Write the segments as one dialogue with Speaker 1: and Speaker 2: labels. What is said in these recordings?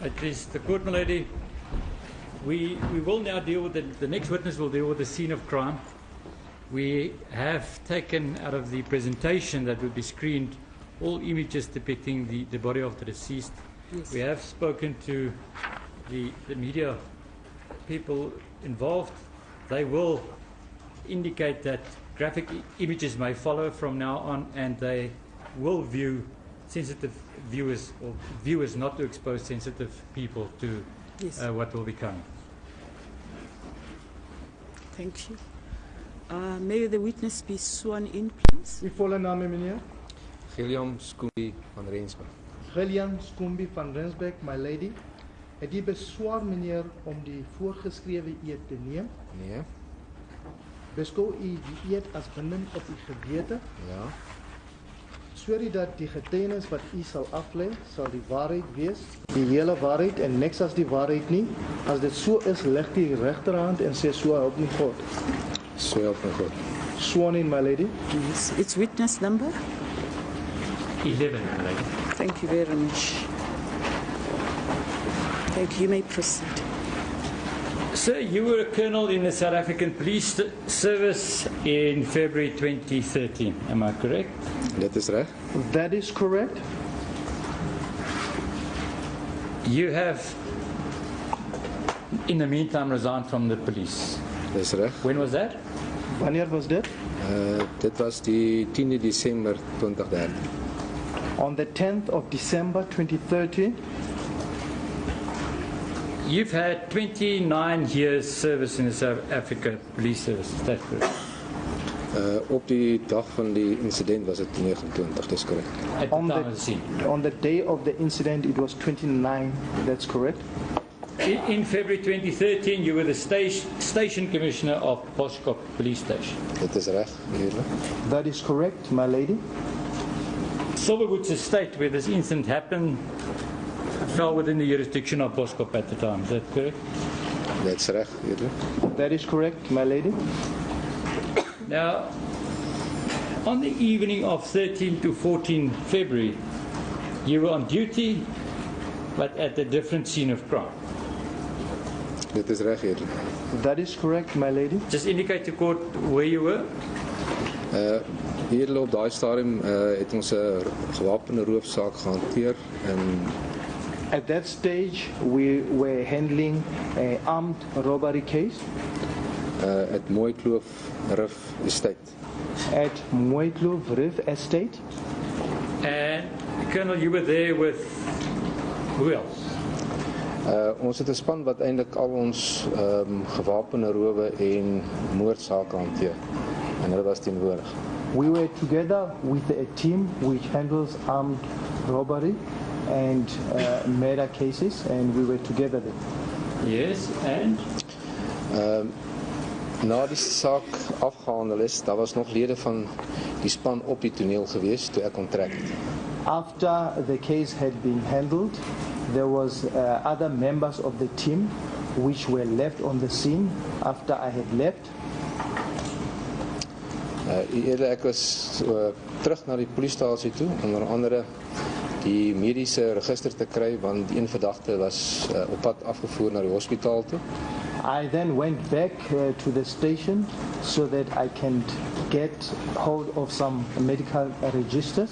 Speaker 1: It is the court, my lady. We will now deal with the next witness will deal with the scene of crime. We have taken out of the presentation that would be screened all images depicting the body of the deceased.
Speaker 2: Yes.
Speaker 1: We have spoken to the media people involved. They will indicate that graphic images may follow from now on, and they will view sensitive viewers not to expose sensitive people to
Speaker 2: Yes.
Speaker 1: what will be coming.
Speaker 2: Thank you. May the witness be sworn in, please?
Speaker 3: Uw volle naam, meneer?
Speaker 4: Gilliam Scooby van Rensburg.
Speaker 3: Gillian Skumbi van Rensbeck, my lady. Het u beswaar, meneer, om die voorgeskrewe eed te neem?
Speaker 4: Nee,
Speaker 3: Beskou u die eed as bindend op u gewete?
Speaker 4: ja,
Speaker 3: Sweer u dat die getuienis wat u sal aflê, sal die waarheid wees, die hele waarheid en niks as die waarheid nie? As dit so is, lig die regterhand en sê so help me God.
Speaker 4: so help my God.
Speaker 3: Sworn in, my lady.
Speaker 2: Yes. It's witness number?
Speaker 1: 11, my lady.
Speaker 2: Thank you very much. Thank you. You may proceed.
Speaker 1: Sir, you were a colonel in the South African Police Service in February 2013. Am I correct?
Speaker 4: Dit is reg.
Speaker 3: That is correct.
Speaker 1: You have, in the meantime, resigned from the police.
Speaker 4: Dit is reg.
Speaker 1: When was that?
Speaker 3: Wanneer was dit?
Speaker 4: Dit was die 10de Desember 2013.
Speaker 3: On the 10th of December 2013.
Speaker 1: You've had 29 years service in the South Africa Police Service. Is that correct?
Speaker 4: Op die dag van die incident was dit 29, dis korrek.
Speaker 1: At the
Speaker 3: On
Speaker 1: time
Speaker 3: the-
Speaker 1: of the scene.
Speaker 3: On the day of the incident, it was 29. That's correct.
Speaker 1: In February 2013, you were the station commissioner of Boskop Police Station.
Speaker 4: Dit is reg, eerlik.
Speaker 3: That is correct, my lady.
Speaker 1: Silverwood's estate, where this incident happened, fell within the jurisdiction of Boskop at the time. Is that correct?
Speaker 4: Dit is reg, eerlik.
Speaker 3: That is correct, my lady.
Speaker 1: Now, on the evening of 13 to 14 February, you were on duty, but at a different scene of crime.
Speaker 4: Dit is reg, eerlik.
Speaker 3: That is correct, my lady.
Speaker 1: Just indicate to court where you were.
Speaker 4: Eerlik op daai stadium het ons 'n gewapende roofsaak gehanteer en
Speaker 3: At that stage, we were handling an armed robbery case
Speaker 4: het Mooi Kloof Rif Estate.
Speaker 3: at Mooikloof Reef Estate.
Speaker 1: And Colonel, you were there with who else?
Speaker 4: Ons het 'n span wat eintlik al ons gewapende rowe en moordsake hanteer. En hulle was teenwoordig.
Speaker 3: We were together with a team which handles armed robbery and murder cases, and we were together there.
Speaker 1: Yes, and
Speaker 4: Na die saak afgehandel is, daar was nog lede van die span op die toneel gewees toe ek onttrek het.
Speaker 3: After the case had been handled, there was other members of the team which were left on the scene after I had left.
Speaker 4: Eerder ek was terug na die polisiestasie toe, onder andere die mediese register te kry, want een verdagte was op pad afgevoer na die hospitaal toe.
Speaker 3: I then went back to the station so that I can get hold of some medical registers,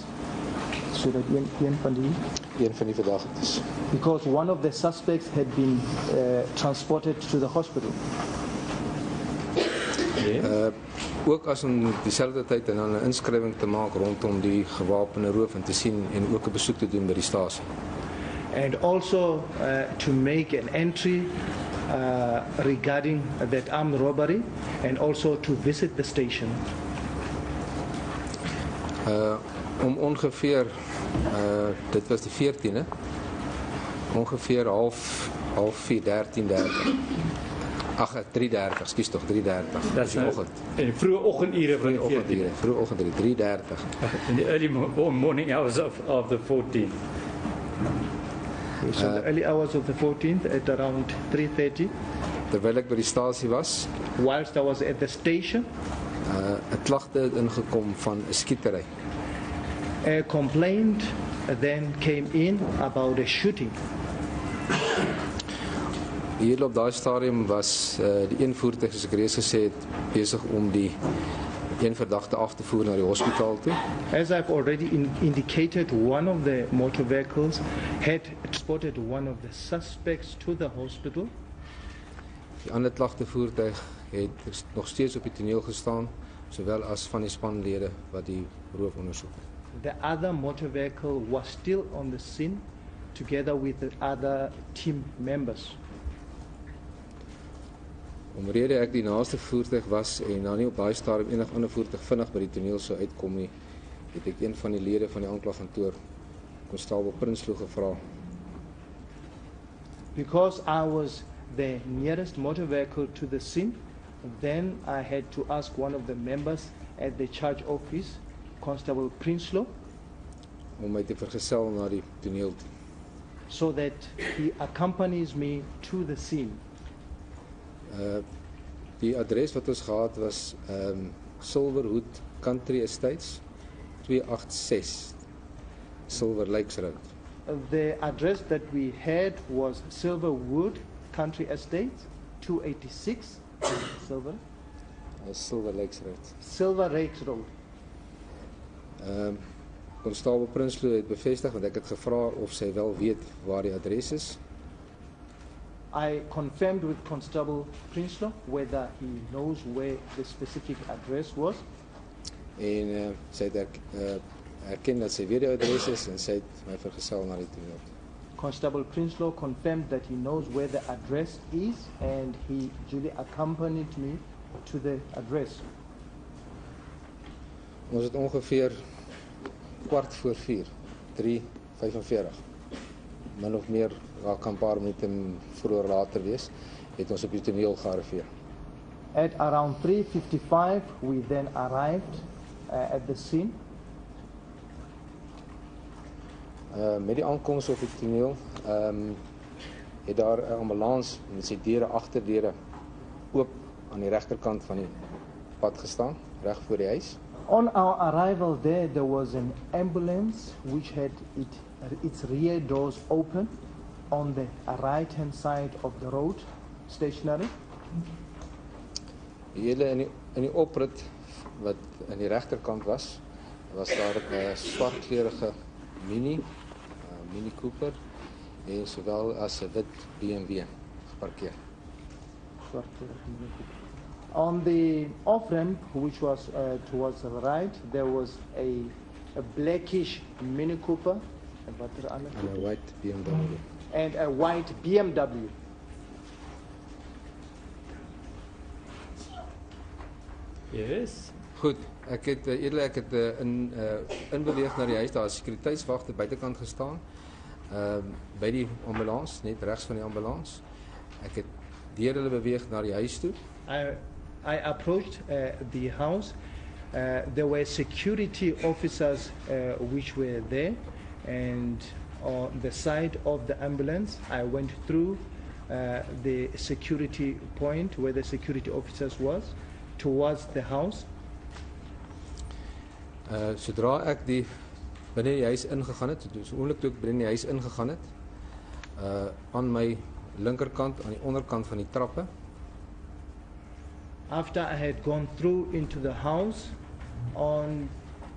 Speaker 3: so that een van die,
Speaker 4: Een van die verdagtes.
Speaker 3: because one of the suspects had been transported to the hospital.
Speaker 4: Ook as om dieselfde tyd en dan 'n inskrywing te maak rondom die gewapende roof en te sien en ook 'n besoek te doen by die stasie.
Speaker 3: And also to make an entry regarding that armed robbery, and also to visit the station.
Speaker 4: Om ongeveer dit was die 14e, ongeveer half 4:13:30. Ag, 3:30, ekskuus tog, 3:30.
Speaker 1: that's
Speaker 4: die oggend.
Speaker 1: in the vroege oggendure van
Speaker 4: Vroeë
Speaker 1: die
Speaker 4: oggend
Speaker 1: 14.
Speaker 4: hier, vroeë oggend 3:30.
Speaker 1: In the early morning hours of the 14th.
Speaker 3: So the early hours of the 14th at around 3:30,
Speaker 4: Terwyl ek by die stasie was,
Speaker 3: whilst I was at the station,
Speaker 4: 'n klagte het ingekom van 'n skietery.
Speaker 3: a complaint then came in about a shooting.
Speaker 4: Hier op daai stadium was die een voertuig, soos ek reeds gesê het, besig om die een verdagte af te voer na die hospitaal toe.
Speaker 3: As I've already indicated, one of the motor vehicles had spotted one of the suspects to the hospital.
Speaker 4: Die ander klagtevoertuig het nog steeds op die toneel gestaan, sowel as van die spanlede wat die roof ondersoek.
Speaker 3: The other motor vehicle was still on the scene together with the other team members.
Speaker 4: Omrede ek die naaste voertuig was en nou nie op daai stadium enig ander voertuig vinnig by die toneel sou uitkom nie, het ek een van die lede van die aanklagkantoor, konstabel Prinsloo, gevra.
Speaker 3: Because I was the nearest motor vehicle to the scene, then I had to ask one of the members at the charge office, Constable Prinsloo,
Speaker 4: om my te vergesel na die toneel toe.
Speaker 3: so that he accompanies me to the scene.
Speaker 4: Die adres wat ons gehad was Silverwood Country Estates 286 Silver Lakes Road.
Speaker 3: The address that we had was Silverwood Country Estates, 286
Speaker 4: Silver Lakes Road.
Speaker 3: Silver Lakes Road.
Speaker 4: Konstabel Prinsloo het bevestig, want ek het gevra of sy wel weet waar die adres is.
Speaker 3: I confirmed with Constable Prinsloo whether he knows where the specific address was.
Speaker 4: En sy het erken dat sy weet die adres is en sy het my vergesel na die toneel toe.
Speaker 3: Constable Prinsloo confirmed that he knows where the address is and he duly accompanied me to the address.
Speaker 4: Ons het ongeveer 3:15, 3:45. Min of meer, raak 'n paar minute vroeër later wees, het ons op die toneel gearriveer.
Speaker 3: At around 3:55, we then arrived at the scene.
Speaker 4: Met die aankoms op die toneel, het daar 'n ambulans met sy deure agterdeure oop aan die regterkant van die pad gestaan, reg voor die huis.
Speaker 3: On our arrival there was an ambulance which had its rear doors open on the right-hand side of the road, stationary.
Speaker 4: Die hele in die oprit wat aan die regterkant was daar 'n swartkleurige Mini Cooper en sowel as 'n wit BMW geparkeer.
Speaker 3: On the off-ramp, which was towards the right, there was a blackish Mini Cooper
Speaker 4: En 'n white BMW.
Speaker 3: and a white BMW.
Speaker 1: Yes.
Speaker 4: Goed, ek het inbeweeg na die huis, daar is sekuriteitswagte buitekant gestaan. By die ambulans, net regs van die ambulans. Ek het deur hulle beweeg na die huis toe.
Speaker 3: I approached the house. There were security officers which were there, and on the side of the ambulance, I went through the security point where the security officers was, towards the house.
Speaker 4: Sodra ek binne die huis ingegaan het, so oomblik toe ek binne die huis ingegaan het, aan my linkerkant, aan die onderkant van die trappe.
Speaker 3: After I had gone through into the house, on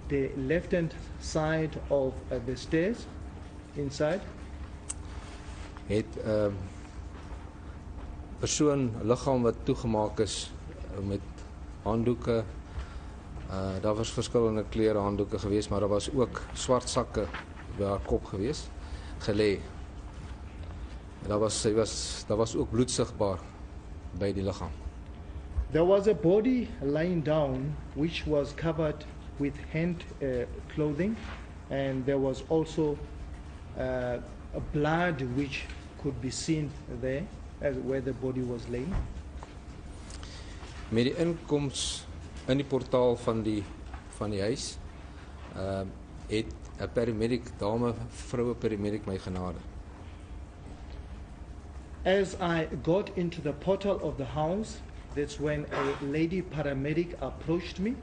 Speaker 3: the left-hand side of the stairs, inside,
Speaker 4: Het persoon liggaam wat toegemaak is met handdoeke. Daar was verskillende kleure handdoeke geweest, maar daar was ook swart sakke by haar kop geweest, gelê. En daar was ook bloed sigbaar by die liggaam.
Speaker 3: there was a body lying down which was covered with hand clothing, and there was also a blood which could be seen there as where the body was laying.
Speaker 4: Met die inkoms in die portaal van die huis, het 'n paramedic, vroue paramedic my genade.
Speaker 3: As I got into the portal of the house, that's when a lady paramedic approached me.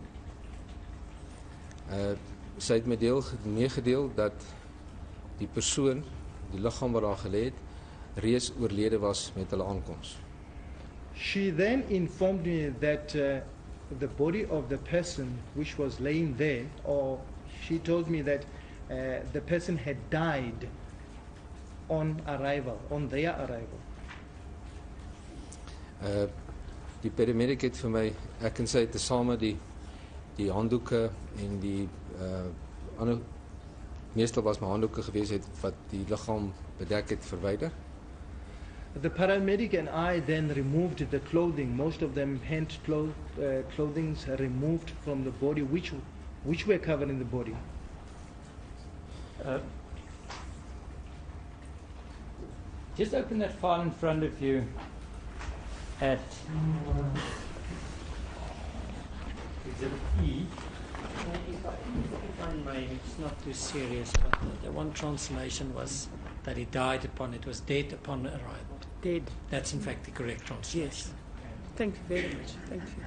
Speaker 4: Sy het my meegedeel dat die persoon, die liggaam wat daar gelê het, reeds oorlede was met hulle aankoms.
Speaker 3: She then informed me that the body of the person which was laying there, or she told me that the person had died on arrival, on their arrival.
Speaker 4: Die paramedic het vir my, ek en sy het tesame die handdoeke en die ander, meestal was my handdoeke gewees het wat die liggaam bedek het, verwyder.
Speaker 3: The paramedic and I then removed the clothing, most of them hand clothings removed from the body, which were covered in the body.
Speaker 1: Just open that file in front of you at Exhibit E.
Speaker 5: If I may, it's not too serious, but the one translation was that he died upon, it was dead upon arrival.
Speaker 2: Dead.
Speaker 5: That's in fact the correct translation.
Speaker 2: Yes. Thank you very much. Thank you.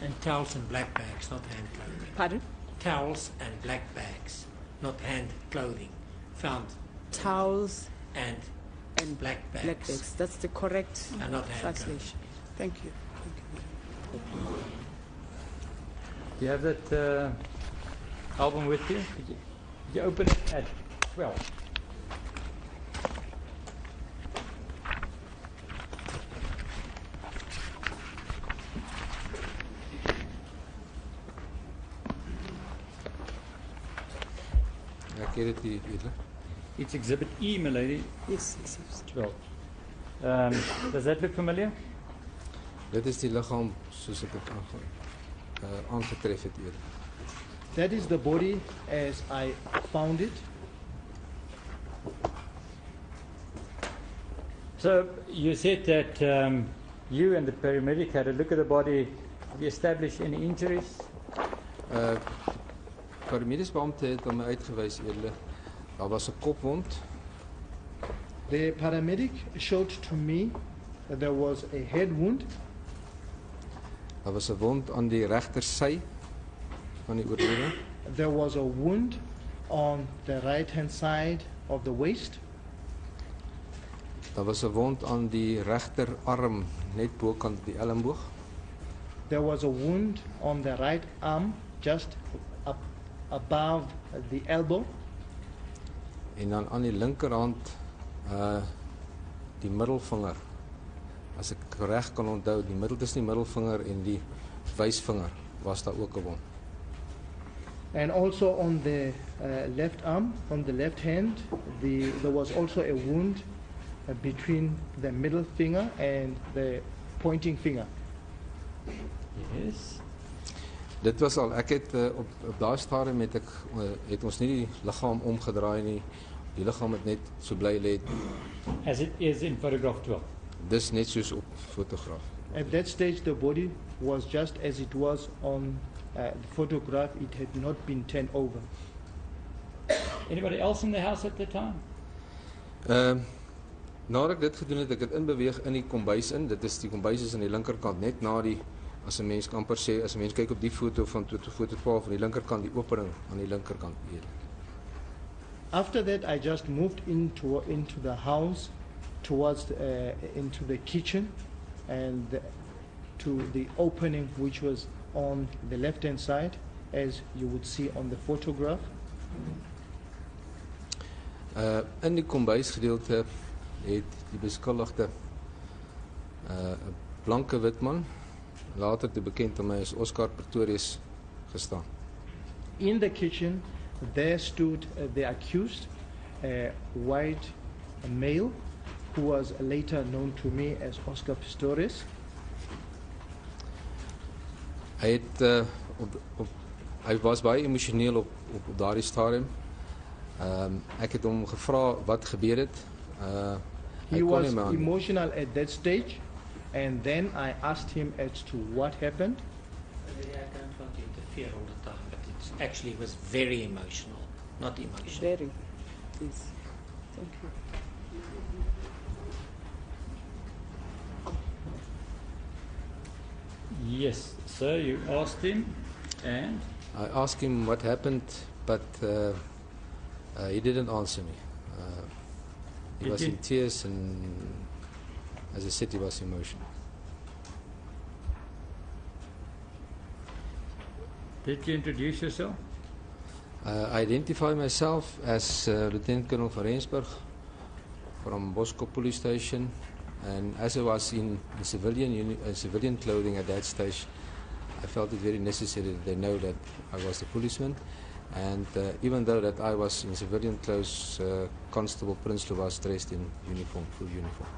Speaker 5: And towels and black bags, not hand clothing.
Speaker 2: Pardon?
Speaker 5: Towels and black bags, not hand clothing, found
Speaker 2: Towels
Speaker 5: and
Speaker 2: and
Speaker 5: black bags.
Speaker 2: black bags. That's the correct
Speaker 5: And not hand
Speaker 2: translation. Thank you.
Speaker 1: Do you have that album with you? Did you open it at 12?
Speaker 4: Ek het dit hier.
Speaker 1: It's Exhibit E, my lady.
Speaker 2: Yes, yes, yes.
Speaker 1: 12. Does that look familiar?
Speaker 4: Dit is die liggaam soos ek dit aangetref het eerder.
Speaker 3: That is the body as I found it.
Speaker 1: So you said that you and the paramedic had a look at the body. Have you established any injuries?
Speaker 4: Paramediese beampte het hom uitgewys eerder. Daar was 'n kopwond.
Speaker 3: The paramedic showed to me that there was a head wound.
Speaker 4: Daar was 'n wond aan die regtersy van die oorlede.
Speaker 3: There was a wound on the right-hand side of the waist.
Speaker 4: Daar was 'n wond aan die regterarm net bokant die elmboog.
Speaker 3: There was a wound on the right arm just above the elbow.
Speaker 4: En dan aan die linkerhand die middelvinger. As ek reg kan onthou, die middel tussen die middelvinger en die wysvinger was daar ook 'n wond.
Speaker 3: And also on the left arm, on the left hand, there was also a wound between the middle finger and the pointing finger.
Speaker 1: Yes.
Speaker 4: Dit was al, ek het op daai stadium het ons nie die liggaam omgedraai nie. Die liggaam het net so bly lê.
Speaker 1: As it is in photograph 12.
Speaker 4: Dis net soos op fotograaf.
Speaker 3: At that stage, the body was just as it was on the photograph. It had not been turned over.
Speaker 1: Anybody else in the house at the time?
Speaker 4: Nadat ek dit gedoen het, ek het inbeweeg in die kombuis in. Dit is die kombuis is aan die linkerkant, net na die, as 'n mens kan amper sê, as 'n mens kyk op die foto van foto 12 van die linkerkant, die opening aan die linkerkant hier.
Speaker 3: After that, I just moved into the house, towards into the kitchen, and to the opening which was on the left-hand side, as you would see on the photograph.
Speaker 4: In die kombuisgedeelte het die beskuldigde 'n blanke wit man, later te bekend aan my as Oscar Pistorius, gestaan.
Speaker 3: In the kitchen, there stood the accused, a white male, who was later known to me as Oscar Pistorius.
Speaker 4: Hy was baie emosioneel op daardie stadium. Ek het hom gevra wat gebeur het.
Speaker 3: He was emotional at that stage, and then I asked him as to what happened.
Speaker 5: I don't want to interfere all the time, but it actually was very emotional, not emotional.
Speaker 2: Very. Yes. Thank you.
Speaker 1: Yes, sir, you asked him, and
Speaker 4: I asked him what happened, but He didn't answer me. He
Speaker 1: Did
Speaker 4: was
Speaker 1: you-
Speaker 4: in tears, and as I said, he was emotional.
Speaker 1: Did you introduce yourself?
Speaker 4: I identify myself as Lieutenant Colonel van Rensburg from Boskop Police Station, and as I was in civilian clothing at that stage, I felt it very necessary that they know that I was the policeman. And even though that I was in civilian clothes, Constable Prinsloo was dressed in uniform, full uniform.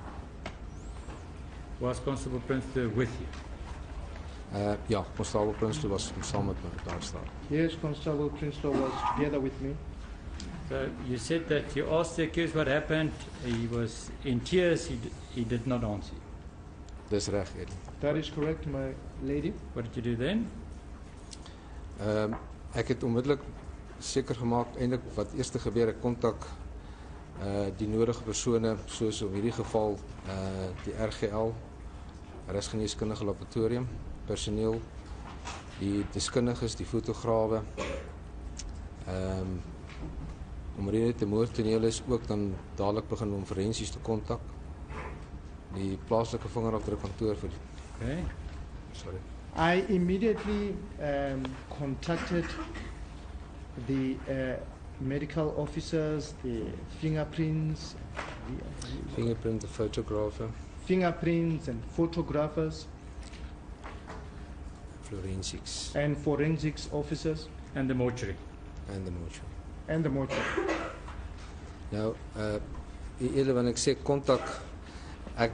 Speaker 1: Was Constable Prinsloo with you?
Speaker 4: Ja, Constable Prinsloo was saam met my daar staan.
Speaker 3: Yes, Constable Prinsloo was together with me.
Speaker 1: So you said that you asked the accused what happened. He was in tears. He did not answer you.
Speaker 4: Dis reg, Eddie.
Speaker 3: That is correct, my lady.
Speaker 1: What did you do then?
Speaker 4: Ek het onmiddellik seker gemaak eintlik wat eers gebeur, ek kontak die nodige persone, soos in hierdie geval die RGL, Regsgeneeskundige Laboratorium, personeel, die deskundiges, die fotograwe. Omrede te moordtoneel is ook dan dadelik begin om forensies te kontak. Die plaaslike vingerafdrukkantoor vir
Speaker 1: Okay.
Speaker 4: sorry.
Speaker 3: I immediately contacted the medical officers, the fingerprints
Speaker 4: Fingerprint, the photographer,
Speaker 3: and photographers
Speaker 4: forensics
Speaker 3: and forensics officers
Speaker 1: And the mortuary.
Speaker 4: and the mortuary.
Speaker 3: and the mortuary.
Speaker 4: Nou, eerder wanneer ek sê kontak, ek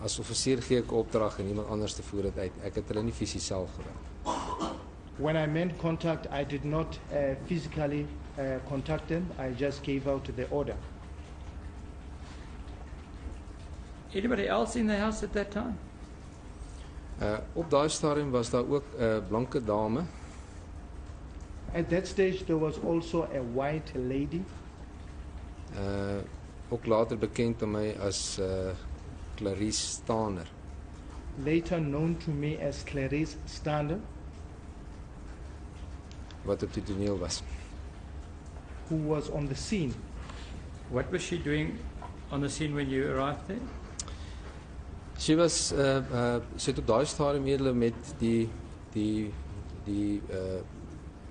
Speaker 4: as offisier gee ek opdrag en iemand anders te voer dit uit. Ek het hulle nie fisies self gewerk.
Speaker 3: When I meant contact, I did not physically contact them. I just gave out the order.
Speaker 1: Anybody else in the house at that time?
Speaker 4: Op daai stadium was daar ook 'n blanke dame,
Speaker 3: At that stage, there was also a white lady,
Speaker 4: ook later bekend aan my as Clarice Staner,
Speaker 3: later known to me as Clarice Stander,
Speaker 4: wat op die toneel was.
Speaker 3: who was on the scene.
Speaker 1: What was she doing on the scene when you arrived there?
Speaker 4: Sy was sy het op daai stadium eerder met die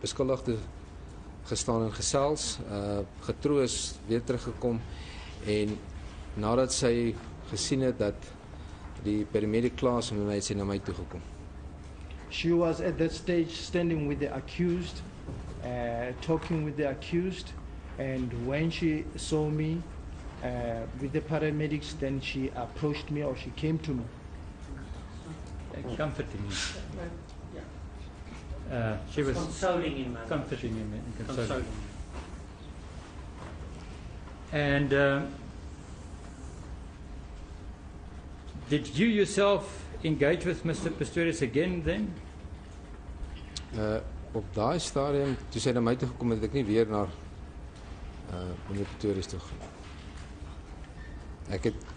Speaker 4: beskuldigde gestaan en gesels, getroos, weer teruggekom, en nadat sy gesien het dat die paramedic klaar is, en hy het sy na my toe gekom.
Speaker 3: She was at that stage standing with the accused, talking with the accused, and when she saw me with the paramedics, then she approached me, or she came to me.
Speaker 1: Comforting him. She was
Speaker 5: Consoling him, man.
Speaker 1: comforting him and consoling
Speaker 5: Consoling
Speaker 1: him. And did you yourself engage with Mr. Pistorius again then?
Speaker 4: Op daai stadium, toe sy na my toe gekom het, het ek nie weer na meneer Pistorius toe gegaan.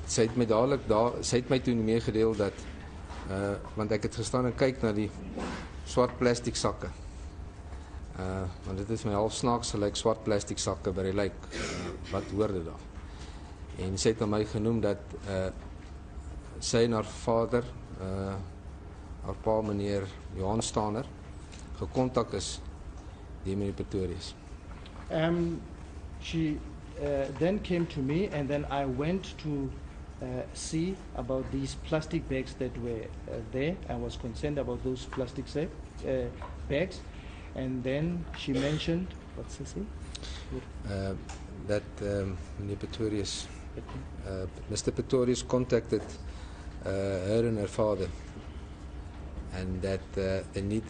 Speaker 4: Sy het my dadelik sy het my toe meegedeel dat want ek het gestaan en kyk na die swart plastiek sakke. Want dit is my half snaaks gelyk, swart plastiek sakke by die lijk. Wat hoorde daar? En sy het aan my genoem dat sy en haar vader, haar pa meneer Johan Staner, gekontak is deur meneer Pistorius.
Speaker 3: She then came to me, and then I went to see about these plastic bags that were there. I was concerned about those plastic bags, and then she mentioned, what's she say?
Speaker 4: That meneer Pistorius, Mr. Pistorius contacted her and her father, and that they need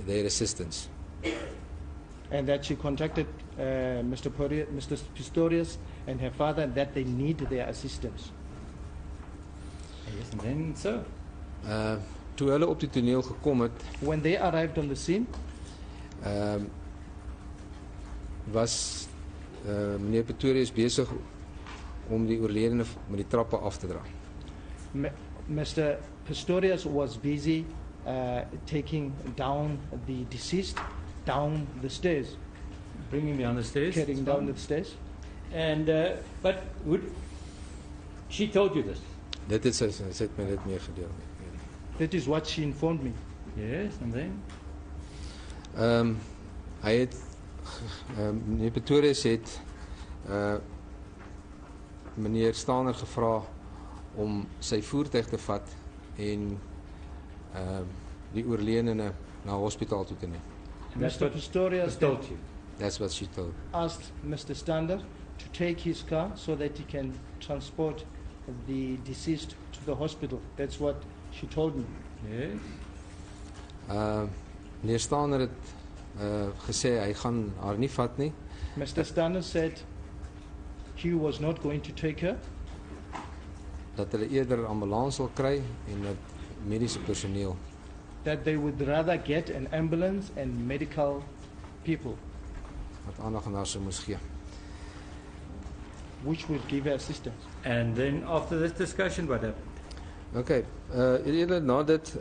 Speaker 4: their assistance.
Speaker 3: And that she contacted Mr. Pistorius and her father, and that they need their assistance.
Speaker 1: Yes, and then so.
Speaker 4: Toe hulle op die toneel gekom het,
Speaker 3: When they arrived on the scene,
Speaker 4: was meneer Pistorius besig om die oorledene met die trappe af te dra.
Speaker 3: Mr. Pistorius was busy taking down the deceased down the stairs.
Speaker 1: bring him down the stairs.
Speaker 3: carrying
Speaker 1: it's
Speaker 3: down
Speaker 1: fine.
Speaker 3: the stairs.
Speaker 1: And but she told you this?
Speaker 4: Dit het sy het my dit meegedeel.
Speaker 3: That is what she informed me.
Speaker 1: Yes, and then?
Speaker 4: Hy het meneer Pistorius het meneer Staaner gevra om sy voertuig te vat en die oorledene na hospitaal toe te neem.
Speaker 1: That's
Speaker 3: Mr.
Speaker 1: what
Speaker 3: Pistorius
Speaker 1: she told you.
Speaker 4: That's what she told.
Speaker 3: asked Mr. Stander to take his car so that he can transport the deceased to the hospital. That's what she told me.
Speaker 1: Yes.
Speaker 4: Meneer Staaner het gesê hy gaan haar nie vat nie.
Speaker 3: Mr. Stander said he was not going to take her,
Speaker 4: Dat hulle eerder ambulans sal kry en dat mediese personeel.
Speaker 3: that they would rather get an ambulance and medical people,
Speaker 4: Wat aandag aan haar sou moes gee.
Speaker 3: which would give her assistance.
Speaker 1: And then after this discussion, what happened?
Speaker 4: Okay, eerder na dit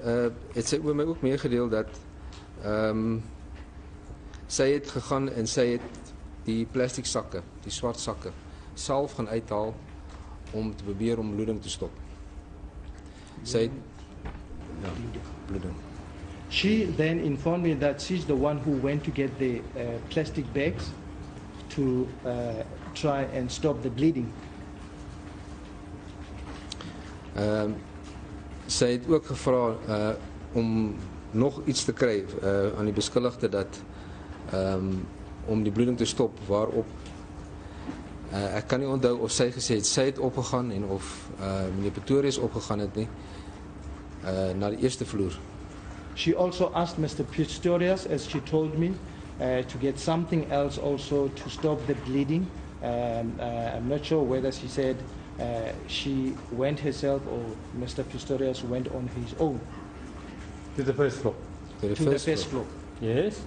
Speaker 4: het sy oor my ook meegedeel dat sy het gegaan en sy het die plastiek sakke, die swart sakke, self gaan uithaal om te probeer om bloeding te stop. Sy het bloeding.
Speaker 3: She then informed me that she's the one who went to get the plastic bags to try and stop the bleeding.
Speaker 4: Sy het ook gevra om nog iets te kry aan die beskuldigde dat om die bloeding te stop, waarop ek kan nie onthou of sy gesê het sy het opgegaan en of meneer Pistorius opgegaan het nie na die eerste vloer.
Speaker 3: She also asked Mr. Pistorius, as she told me, to get something else also to stop the bleeding. I'm not sure whether she said she went herself or Mr. Pistorius went on his own
Speaker 1: To the first floor.
Speaker 4: To
Speaker 3: to the first floor.
Speaker 1: Yes.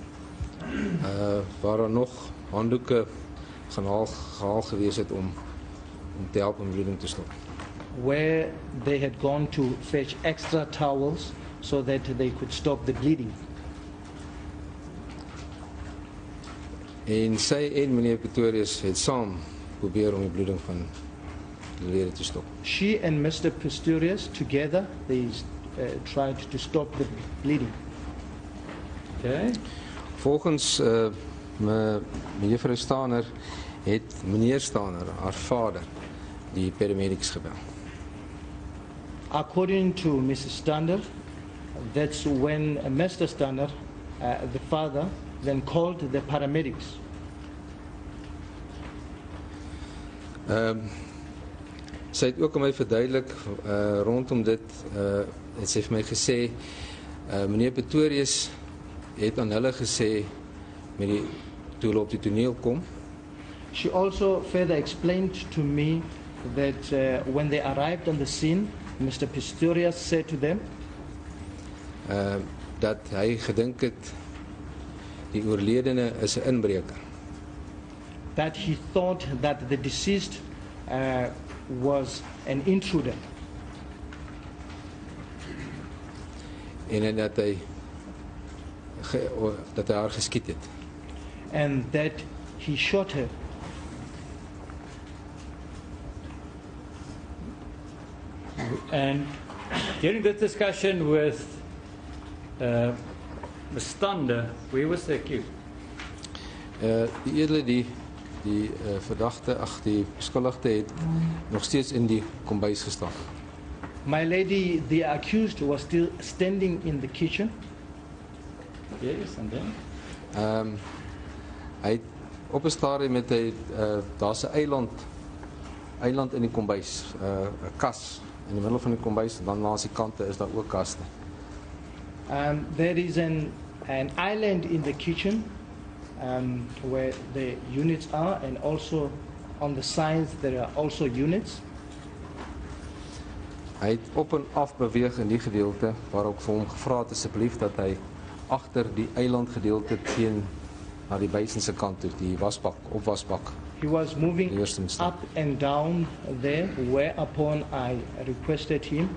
Speaker 4: Waar daar nog handdoeke gehaal gewees het om te help om bloeding te stop.
Speaker 3: Where they had gone to fetch extra towels so that they could stop the bleeding.
Speaker 4: En sy en meneer Pistorius het saam probeer om die bloeding van die lede te stop.
Speaker 3: She and Mr. Pistorius together, they tried to stop the bleeding.
Speaker 1: Okay.
Speaker 4: Volgens mevrou Staaner het meneer Staaner, haar vader, die paramedics gebel.
Speaker 3: According to Mrs. Stander, that's when Mr. Stander, the father, then called the paramedics.
Speaker 4: Sy het ook aan my verduidelik rondom dit, het sy vir my gesê, meneer Pistorius het aan hulle gesê, met die, toe hulle op die toneel kom,
Speaker 3: She also further explained to me that when they arrived on the scene, Mr. Pistorius said to them
Speaker 4: dat hy gedink het, die oorledene is 'n inbreker.
Speaker 3: that he thought that the deceased was an intruder,
Speaker 4: En dat hy haar geskiet het.
Speaker 3: and that he shot her.
Speaker 1: And during this discussion with Ms. Stander, where was the accused?
Speaker 4: Die edele die verdagte, die beskuldigde het nog steeds in die kombuis gestaan.
Speaker 3: My lady, the accused, was still standing in the kitchen.
Speaker 1: Yes, and then?
Speaker 4: Hy het op 'n stadium met hy daar's 'n eiland in die kombuis, 'n kas in die middel van die kombuis, dan langs die kante is daar ook kaste.
Speaker 3: There is an island in the kitchen where the units are, and also on the sides there are also units.
Speaker 4: Hy het op en af beweeg in die gedeelte waar ek vir hom gevra het asseblief dat hy agter die eilandgedeelte teen na die buiten se kant toe, die opwasbak.
Speaker 3: He was moving
Speaker 4: Die eerste instand.
Speaker 3: up and down there, whereupon I requested him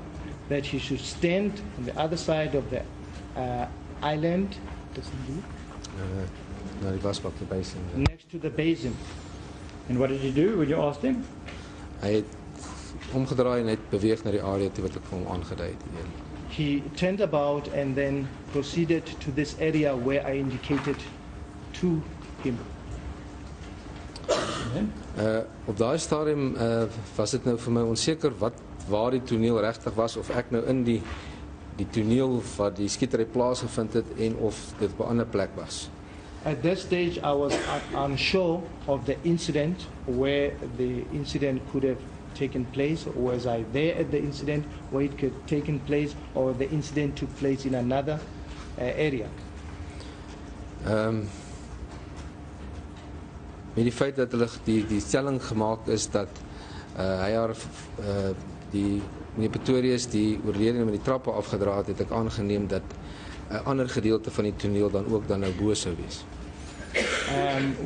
Speaker 3: that he should stand on the other side of the island.
Speaker 4: na die wasbak, die basin. Ja.
Speaker 3: next to the basin.
Speaker 1: And what did he do when you asked him?
Speaker 4: Hy het omgedraai en het beweeg na die area toe wat ek vir hom aangedui het. Ja.
Speaker 3: He turned about and then proceeded to this area where I indicated to him.
Speaker 4: Op daai stadium was dit nou vir my onseker waar die toneel regtig was, of ek nou in die toneel waar die skietery plaasgevind het en of dit op 'n ander plek was.
Speaker 3: At that stage, I was unsure of the incident, where the incident could have taken place. Was I there at the incident where it could have taken place, or the incident took place in another area?
Speaker 4: Met die feit dat hulle die stelling gemaak is dat hy haar die meneer Pistorius die oorledene met die trappe afgedra het ek aangeneem dat 'n ander gedeelte van die toneel dan ook dan nou bo sou wees.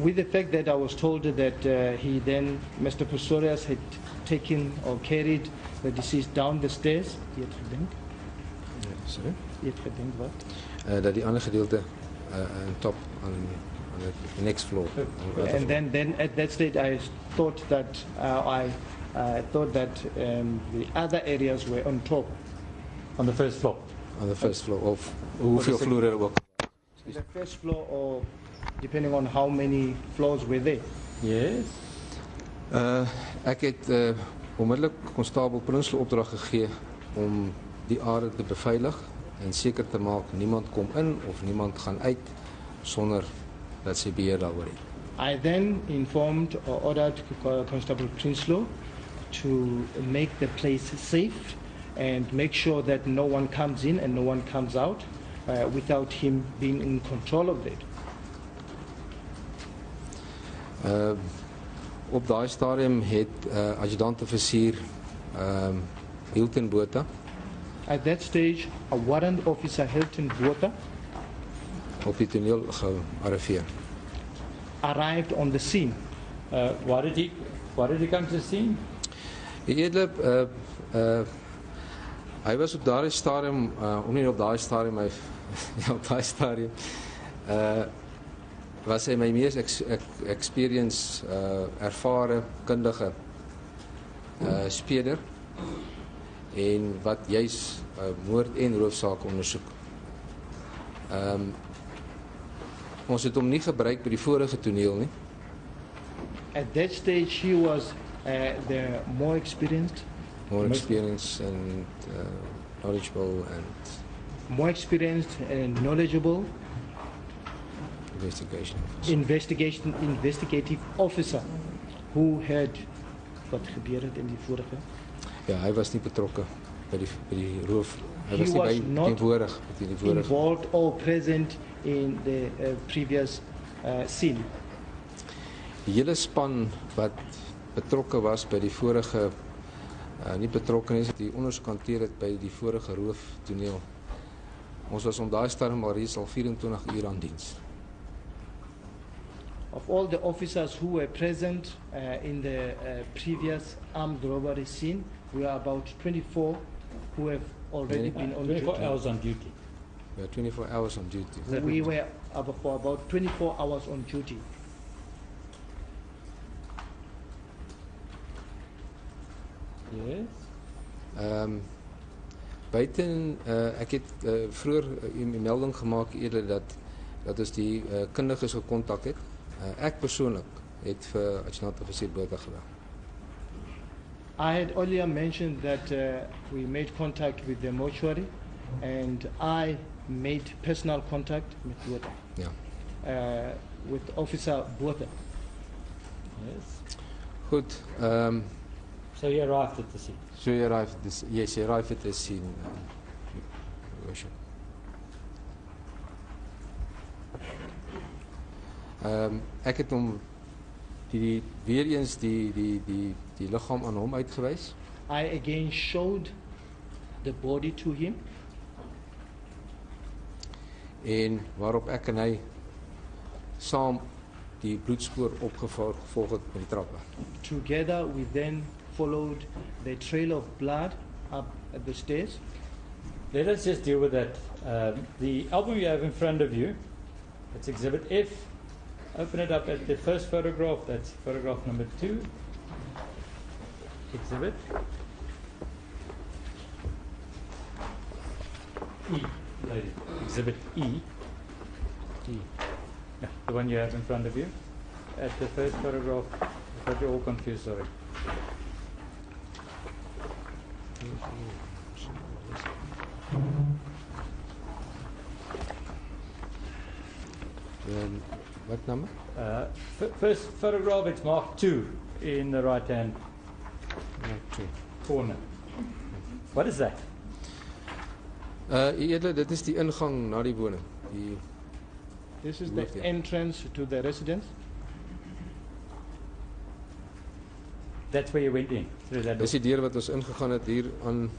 Speaker 3: With the fact that I was told that Mr. Pistorius had taken or carried the deceased down the stairs. He had gedenkt.
Speaker 4: Sorry?
Speaker 3: He had gedenkt wat?
Speaker 4: Dat die ander gedeelte on top on the next floor.
Speaker 3: And then at that stage I thought that the other areas were on top.
Speaker 1: On the first floor.
Speaker 4: On the first floor of hoeveel vloere er ook.
Speaker 3: The first floor, or depending on how many floors were there.
Speaker 1: Yes.
Speaker 4: Ek het onmiddellik konstabel Prinsloo opdrag gegee om die area te beveilig en seker te maak niemand kom in of niemand gaan uit sonder dat sy beheer daaroor het.
Speaker 3: I then informed or ordered Constable Prinsloo to make the place safe and make sure that no one comes in and no one comes out without him being in control of it.
Speaker 4: Op daai stadium het adjutant-offisier Hilton Botha
Speaker 3: At that stage, a warrant officer, Hilton Botha,
Speaker 4: op die toneel gearriveer.
Speaker 3: arrived on the scene.
Speaker 1: Why did he come to the scene?
Speaker 4: Die edele, hy was op daai stadium, nie op daai stadium, op daai stadium, was hy my mees experience, ervare, kundige speler en wat juis moord en roofsaak ondersoek. Ons het hom nie gebruik by die vorige toneel nie.
Speaker 3: At that stage, he was the more experienced,
Speaker 4: More experience and knowledgeable and
Speaker 3: more experienced and knowledgeable investigative officer who had wat gebeur het in die vorige.
Speaker 4: Ja, hy was nie betrokke by die roof. Hy
Speaker 3: He
Speaker 4: was nie
Speaker 3: was
Speaker 4: by
Speaker 3: not
Speaker 4: teenwoordig by die vorige.
Speaker 3: involved or present in the previous scene.
Speaker 4: Die hele span wat betrokke was by die vorige nie betrokke is, die ondersoek hanteer het by die vorige rooftoneel. Ons was om daai stadium al reeds al 24 uur aan diens.
Speaker 3: Of all the officers who were present in the previous armed robbery scene, we are about 24 who have already been on
Speaker 1: 24
Speaker 3: duty.
Speaker 1: hours on duty.
Speaker 4: We had 24 hours on duty.
Speaker 3: We were for about 24 hours on duty.
Speaker 1: Yes.
Speaker 4: Buiten, ek het vroeër 'n melding gemaak eerder dat ons die kundiges gekontak het. Ek persoonlik het vir adjutant-offisier Botha gebel.
Speaker 3: I had earlier mentioned that we made contact with the mortuary, and I made personal contact with Botha,
Speaker 4: Ja.
Speaker 3: with Officer Botha.
Speaker 1: Yes.
Speaker 4: Goed,
Speaker 1: So he arrived at the scene.
Speaker 4: so you arrived this, yes, you arrived at the scene. Worship. Ek het hom weer eens die liggaam aan hom uitgewys.
Speaker 3: I again showed the body to him,
Speaker 4: En waarop ek en hy saam die bloedspoor opgevolg het met die trappe.
Speaker 3: Together we then followed the trail of blood up at the stairs.
Speaker 1: Let us just deal with that. The album you have in front of you, it's Exhibit F. open it up at the first photograph. That's photograph number 2. Exhibit E. Lady. Exhibit E. E. Yeah, the one you have in front of you. At the first photograph, I got you all confused, sorry.
Speaker 4: What number?
Speaker 1: First photograph, it's marked 2 in the right hand corner. What is that?
Speaker 4: Edele, dit is die ingang na die woning. Die
Speaker 3: This is the entrance to the residence.
Speaker 1: That's where you went in, through that door.
Speaker 4: dis die deur wat ons ingegaan het hier aan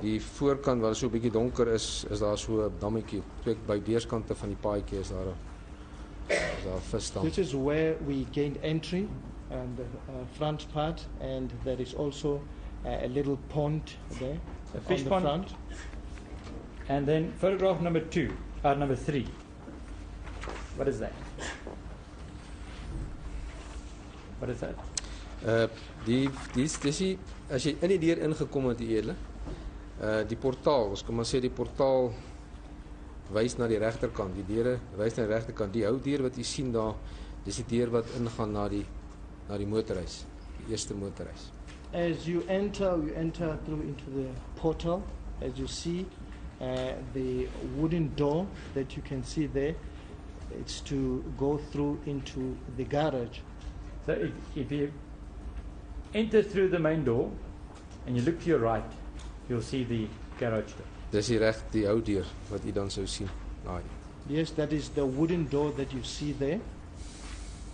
Speaker 4: die voorkant waar dit so 'n bietjie donker is daar so 'n dammetjie. Twee by weerskante van die paadjie is daar 'n visdam.
Speaker 3: This is where we gained entry and the front part, and there is also a little pond there
Speaker 1: A fish
Speaker 3: on the
Speaker 1: pond.
Speaker 3: front.
Speaker 1: And then photograph number 3. What is that? What is that?
Speaker 4: Dis as jy in die deur ingekom het die edele, die portaal, ons kan maar sê die portaal wys na die regterkant, die deure wys na die regterkant. Die ou deur wat jy sien daar, dis die deur wat ingaan na die motorhuis, die eerste motorhuis.
Speaker 3: As you enter through into the portal. As you see, the wooden door that you can see there, it's to go through into the garage.
Speaker 1: So if you enter through the main door and you look to your right, you'll see the garage door.
Speaker 4: Dis die reg die ou deur wat jy dan sou sien. Daai.
Speaker 3: Yes, that is the wooden door that you see there.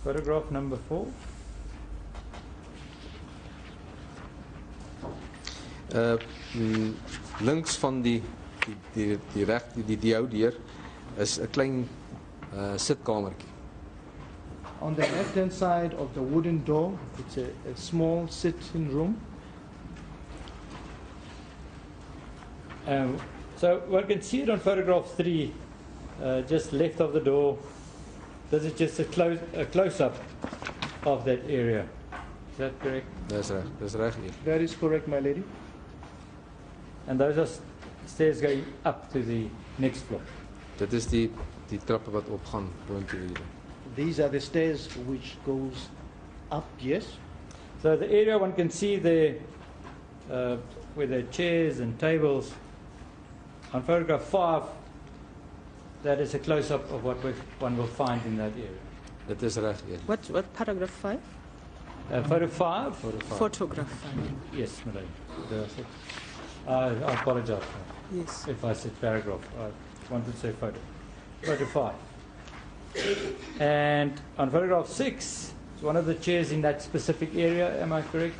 Speaker 1: Photograph number 4.
Speaker 4: Links van die ou deur is 'n klein sitkamertjie.
Speaker 3: On the left-hand side of the wooden door, it's a small sitting room.
Speaker 1: So one can see it on photograph 3, just left of the door. This is just a close-up of that area. Is that correct?
Speaker 4: Dis reg hier.
Speaker 3: That is correct, my lady.
Speaker 1: And those are stairs going up to the next floor.
Speaker 4: Dit is die trappe wat opgaan boontoe hier.
Speaker 3: These are the stairs which goes up, yes.
Speaker 1: So the area one can see there, where there are chairs and tables. On photograph 5, that is a close-up of what one will find in that area.
Speaker 4: Dit is reg hier.
Speaker 2: What paragraph 5?
Speaker 1: Photo 5?
Speaker 2: Photograph 5.
Speaker 1: Yes, madam. I apologize
Speaker 2: Yes.
Speaker 1: if I said paragraph. I wanted to say photo. Photo 5. And on photograph 6, it's one of the chairs in that specific area, am I correct?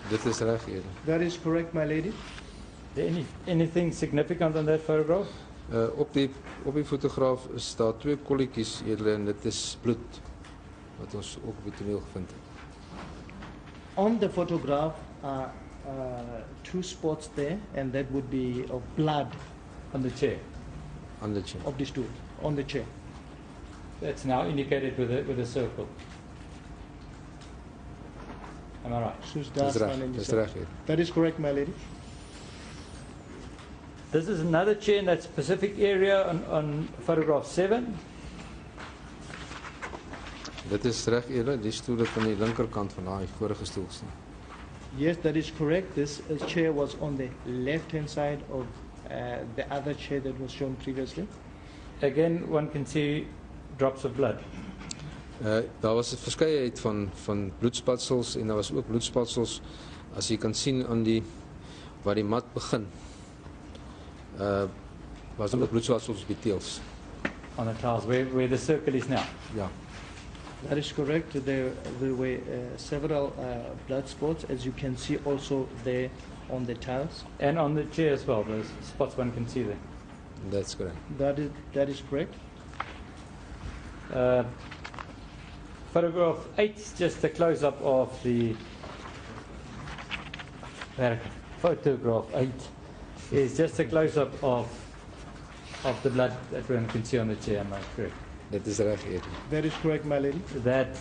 Speaker 4: Dit is reg hier.
Speaker 3: That is correct, my lady.
Speaker 1: Is there anything significant on that photograph?
Speaker 4: Op die fotograaf is daar 2 kolletjies edele en dit is bloed wat ons ook op die toneel gevind het.
Speaker 3: On the photograph are 2 spots there, and that would be of blood
Speaker 1: On the chair.
Speaker 4: Aan die chair.
Speaker 3: of the stool, on the chair.
Speaker 1: That's now indicated with a circle. Am I right?
Speaker 3: Soos
Speaker 4: Dis
Speaker 3: daar staan
Speaker 4: reg,
Speaker 3: in die
Speaker 4: dis
Speaker 3: cel.
Speaker 4: reg hier.
Speaker 3: That is correct, my lady.
Speaker 1: This is another chair in that specific area on photograph 7.
Speaker 4: Dit is reg edele, die stoel wat aan die linkerkant van daai vorige stoel staan.
Speaker 3: Yes, that is correct. This chair was on the left-hand side of the other chair that was shown previously.
Speaker 1: Again, one can see drops of blood.
Speaker 4: Daar was 'n verskeidenheid van bloedspatsels en daar was ook bloedspatsels as jy kan sien aan die waar die mat begin. Was ook bloedspatsels op die teels.
Speaker 1: On the tiles, where the circle is now.
Speaker 4: Ja.
Speaker 3: That is correct. There were several blood spots, as you can see also there on the tiles.
Speaker 1: And on the chair as well, those spots one can see there.
Speaker 4: That's correct.
Speaker 3: That is correct.
Speaker 1: Photograph 8 is just a close-up of the... Photograph 8 is just a close-up of the blood that one can see on the chair, am I correct?
Speaker 4: Dit is reg, Eer.
Speaker 3: That is correct, my lady.
Speaker 1: That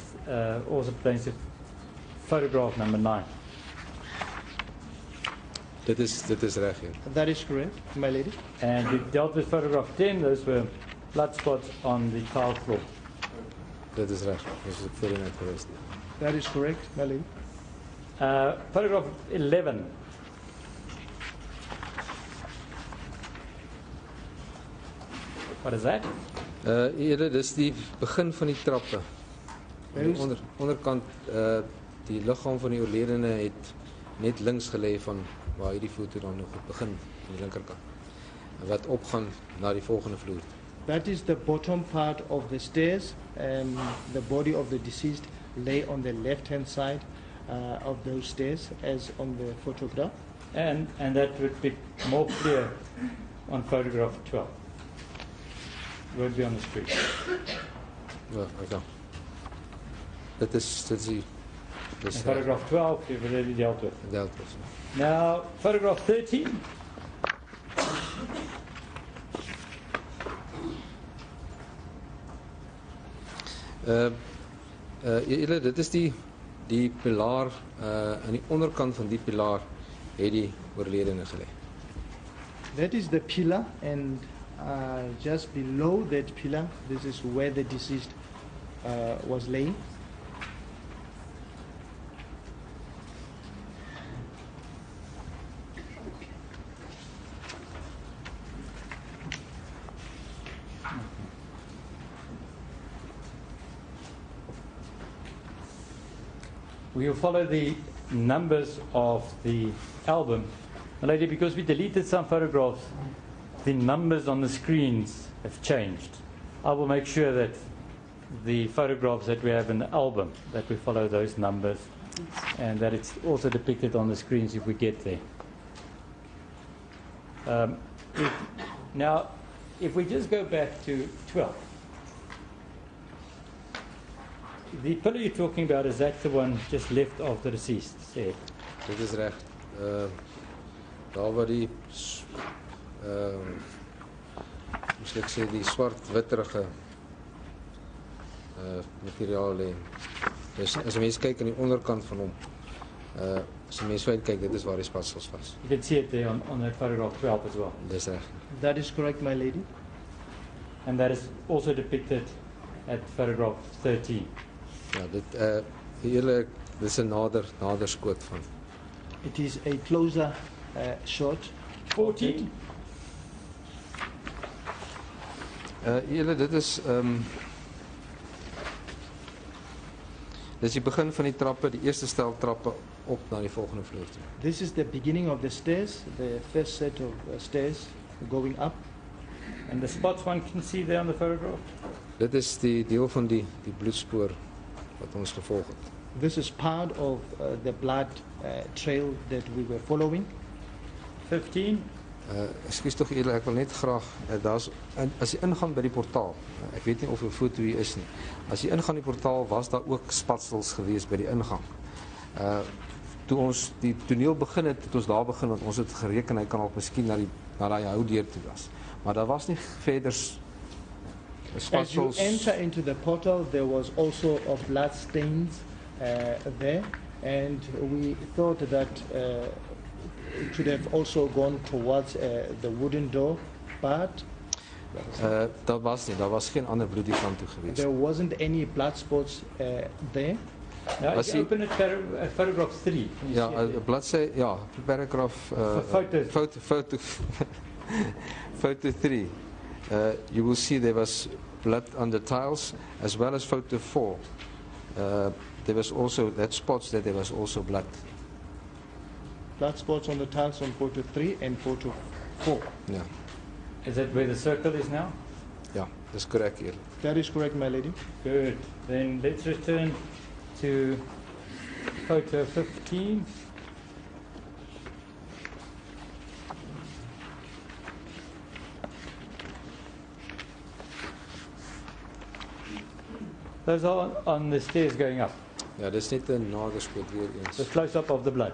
Speaker 1: also pertains to photograph number 9.
Speaker 4: Dit is reg, Eer.
Speaker 3: That is correct, my lady.
Speaker 1: And we dealt with photograph 10, those were blood spots on the tile floor.
Speaker 4: Dit is reg. Dis ek voor net geweest.
Speaker 3: That is correct, my lady.
Speaker 1: Photograph 11. What is that?
Speaker 4: Eer, dis die begin van die trappe. Aan die onderkant die liggaam van die oorledene het net links gelê van waar hierdie foto dan nog begin aan die linkerkant. En wat opgaan na die volgende vloer.
Speaker 3: That is the bottom part of the stairs. The body of the deceased lay on the left-hand side of those stairs, as on the photograph.
Speaker 1: And that would be more clear on photograph 12. Won't be on the screen.
Speaker 4: Ja, okay. Dit is die
Speaker 1: And photograph 12 you've already dealt with.
Speaker 4: Dealt with.
Speaker 1: Now, photograph 13.
Speaker 4: Dit is die pilaar aan die onderkant van die pilaar het die oorledene gelê.
Speaker 3: That is the pillar, and just below that pillar, this is where the deceased was laying.
Speaker 1: We will follow the numbers of the album. My lady, because we deleted some photographs, the numbers on the screens have changed. I will make sure that the photographs that we have in the album, that we follow those numbers, and that it's also depicted on the screens if we get there. Now, if we just go back to 12. The pillar you're talking about, is that the one just left of the deceased? Said.
Speaker 4: Dit is reg. Daar waar die moes ek sê die swart-witterige materiaal lê. Dus as 'n mens kyk aan die onderkant van hom, as 'n mens fyn kyk, dit is waar die spatsels was.
Speaker 1: You can see it there on that photograph 12 as well.
Speaker 4: Dis reg.
Speaker 3: That is correct, my lady.
Speaker 1: And that is also depicted at photograph 13.
Speaker 4: Ja, dit dis 'n nader skoot van.
Speaker 3: It is a closer shot.
Speaker 1: 14.
Speaker 4: Dit is dis die begin van die trappe, die eerste stel trappe op na die volgende vloer toe.
Speaker 3: This is the beginning of the stairs, the first set of stairs going up.
Speaker 1: And the spots one can see there on the photograph?
Speaker 4: Dit is die deel van die bloedspoor wat ons gevolg het.
Speaker 3: This is part of the blood trail that we were following.
Speaker 1: 15.
Speaker 4: Ekskuus tog eerlik, ek wil net graag daar's as jy ingaan by die portaal. Ek weet nie of 'n foto hier is nie. As jy ingaan die portaal, was daar ook spatsels gewees by die ingang. Toe ons die toneel begin het ons daar begin, want ons het gereken hy kan al miskien na daai houdeur toe was. Maar daar was nie verder
Speaker 3: As you enter into the portal, there was also of blood stains there, and we thought that it could have also gone towards the wooden door, but
Speaker 4: daar was geen ander bloed die kant toe gewees.
Speaker 3: there wasn't any blood spots there.
Speaker 1: Now,
Speaker 4: As
Speaker 1: if you
Speaker 4: you-
Speaker 1: open it, photograph 3. Can you
Speaker 4: Ja,
Speaker 1: see it there?
Speaker 4: bladsy, ja, paragraaf photo 3. You will see there was blood on the tiles, as well as photo 4. There was also that spots that there was also blood.
Speaker 3: Blood spots on the tiles on photo 3 and photo 4.
Speaker 4: Ja,
Speaker 1: Is that where the circle is now?
Speaker 4: ja, dis korrek hier.
Speaker 3: That is correct, my lady.
Speaker 1: Good. Then let's return to photo 15. Those are on the stairs going up.
Speaker 4: Ja, dis net 'n naderskoot weer eens.
Speaker 1: The close-up of the blood.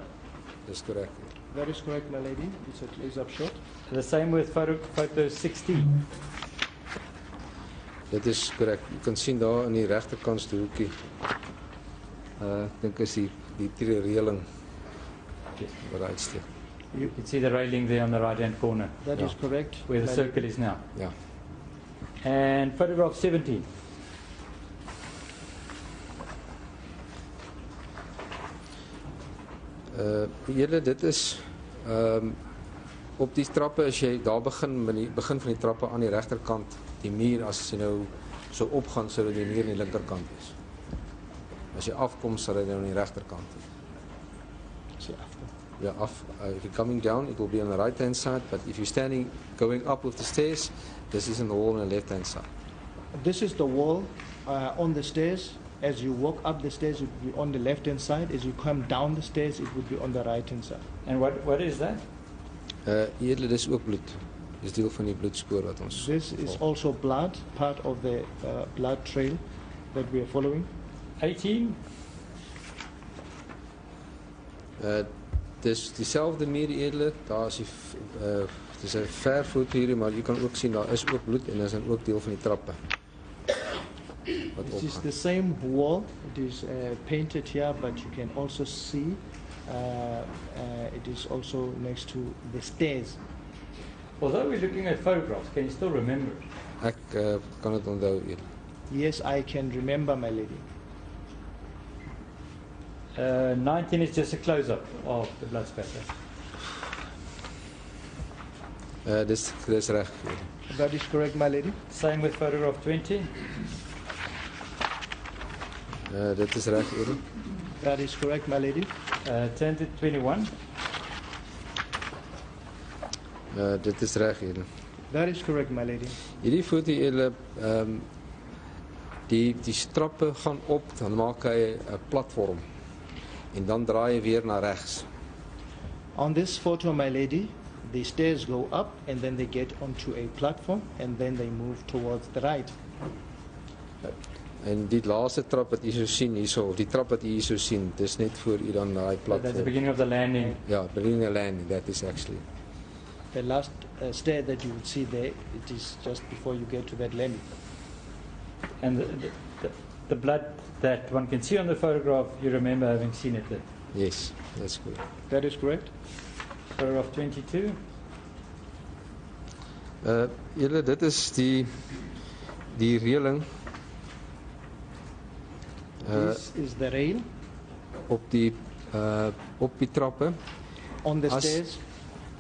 Speaker 4: Dis korrek.
Speaker 3: That is correct, my lady. It's a close-up shot.
Speaker 1: The same with photo 16.
Speaker 4: Dit is korrek. Jy kan sien daar in die regterkantste hoekie. Ek dink is die reëling wat uitsteek.
Speaker 1: You can see the railing there on the right-hand corner,
Speaker 3: That is correct.
Speaker 1: where the
Speaker 3: my
Speaker 1: circle is now.
Speaker 4: Ja.
Speaker 1: And photograph 17.
Speaker 4: Julle, dit is op die trappe as jy daar begin van die trappe aan die regterkant, die muur as jy nou so opgaan sodat die muur aan die linkerkant is. As jy afkom sal dit nou aan die regterkant wees. Ja, if you're coming down, it will be on the right hand side, but if you're standing going up with the stairs, this is in the wall on the left hand side.
Speaker 3: This is the wall on the stairs. As you walk up the stairs, it would be on the left-hand side. As you come down the stairs, it would be on the right-hand side.
Speaker 1: And what is that?
Speaker 4: Julle, dis ook bloed. Dis deel van die bloedspoor wat ons
Speaker 3: This is
Speaker 4: volg.
Speaker 3: also blood, part of the blood trail that we are following.
Speaker 1: 18.
Speaker 4: Dis dieselfde muur julle, daar is dis 'n ver foto hier, maar jy kan ook sien daar is ook bloed en is dan ook deel van die trappe. Wat
Speaker 3: This is
Speaker 4: opgaan.
Speaker 3: the same wall. It is painted here, but you can also see it is also next to the stairs.
Speaker 1: Although we're looking at photographs, can you still remember it?
Speaker 4: Ek kan dit onthou julle.
Speaker 3: Yes, I can remember, my lady.
Speaker 1: 19 is just a close-up of the blood spatter.
Speaker 4: Dis reg julle.
Speaker 3: That is correct, my lady.
Speaker 1: Same with photograph 20.
Speaker 4: Dit is reg julle.
Speaker 3: That is correct, my lady.
Speaker 1: Turn to 21.
Speaker 4: Dit is reg julle.
Speaker 3: That is correct, my lady.
Speaker 4: Hierdie foto julle die trappe gaan op, dan maak hy 'n platform. En dan draai hy weer na regs.
Speaker 3: On this photo, my lady, the stairs go up and then they get onto a platform and then they move towards the right.
Speaker 4: En die laaste trap wat jy so sien hierso, of die trap wat jy hier so sien, dis net voor jy dan daai
Speaker 1: That's the
Speaker 4: platform.
Speaker 1: beginning of the landing.
Speaker 4: Ja, beginning the landing, that is actually.
Speaker 3: The last stair that you would see there, it is just before you get to that landing.
Speaker 1: And the blood that one can see on the photograph, you remember having seen it there.
Speaker 4: Yes, that's good.
Speaker 3: That is correct.
Speaker 1: Photograph 22.
Speaker 4: Julle, dit is die reëling
Speaker 3: This is the rail
Speaker 4: op die trappe.
Speaker 3: on the
Speaker 4: As-
Speaker 3: stairs.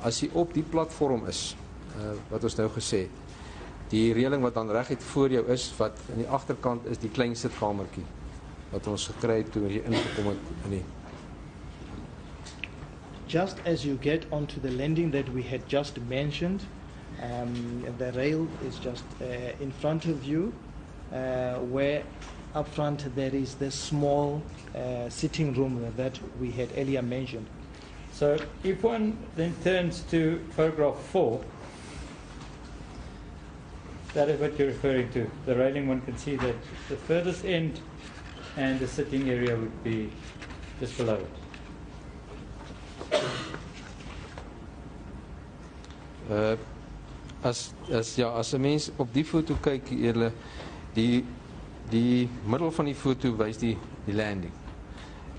Speaker 4: As jy op die platform is, wat ons nou gesê het, die reëling wat dan reguit voor jou is, wat aan die agterkant is die klein sitkamertjie wat ons gekry het toe jy ingekom het in die
Speaker 3: Just as you get onto the landing that we had just mentioned, the rail is just in front of you, where up front there is this small sitting room that we had earlier mentioned.
Speaker 1: So if one then turns to photograph 4, that is what you're referring to. The railing, one can see that the furthest end and the sitting area would be just below it.
Speaker 4: As 'n mens op die foto kyk, julle die middel van die foto wys die landing.